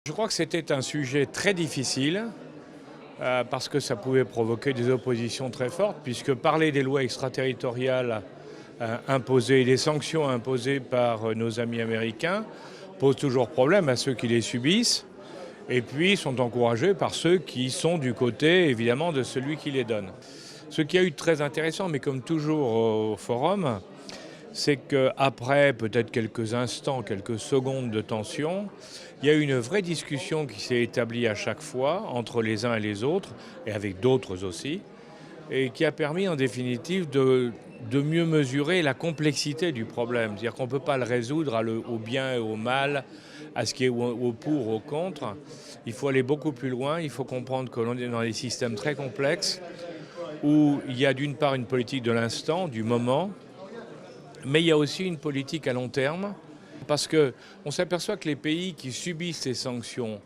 Je crois que c'était un sujet très difficile parce que ça pouvait provoquer des oppositions très fortes, puisque parler des lois extraterritoriales imposées, des sanctions imposées par nos amis américains pose toujours problème à ceux qui les subissent et puis sont encouragés par ceux qui sont du côté évidemment de celui qui les donne. Ce qui a eu de très intéressant, mais comme toujours au forum, c'est qu'après peut-être quelques instants, quelques secondes de tension, il y a eu une vraie discussion qui s'est établie à chaque fois entre les uns et les autres, et avec d'autres aussi, et qui a permis en définitive de mieux mesurer la complexité du problème. C'est-à-dire qu'on ne peut pas le résoudre au bien et au mal, à ce qui est au pour, au contre. Il faut aller beaucoup plus loin, il faut comprendre que l'on est dans des systèmes très complexes, où il y a d'une part une politique de l'instant, du moment, mais il y a aussi une politique à long terme, parce qu'on s'aperçoit que les pays qui subissent ces sanctions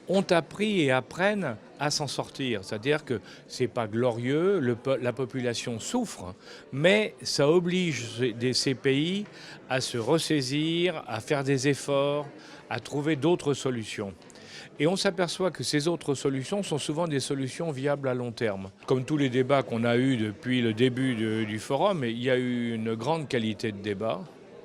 ont appris et apprennent à s'en sortir. C'est-à-dire que ce n'est pas glorieux, la population souffre, mais ça oblige ces pays à se ressaisir, à faire des efforts, à trouver d'autres solutions. Et on s'aperçoit que ces autres solutions sont souvent des solutions viables à long terme. Comme tous les débats qu'on a eus depuis le début du forum, il y a eu une grande qualité de débat,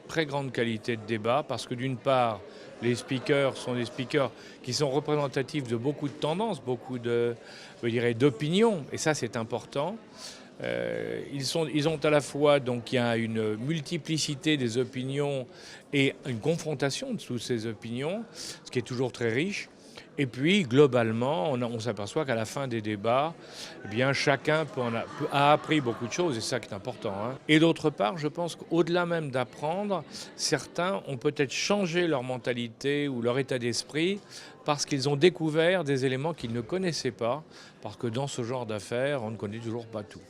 très grande qualité de débat, parce que d'une part, les speakers sont des speakers qui sont représentatifs de beaucoup de tendances, beaucoup d'opinions, et ça c'est important. Ils ont à la fois, donc il y a une multiplicité des opinions et une confrontation de toutes ces opinions, ce qui est toujours très riche. Et puis, globalement, on s'aperçoit qu'à la fin des débats, eh bien, chacun a appris beaucoup de choses, et c'est ça qui est important, hein. Et d'autre part, je pense qu'au-delà même d'apprendre, certains ont peut-être changé leur mentalité ou leur état d'esprit parce qu'ils ont découvert des éléments qu'ils ne connaissaient pas, parce que dans ce genre d'affaires, on ne connaît toujours pas tout.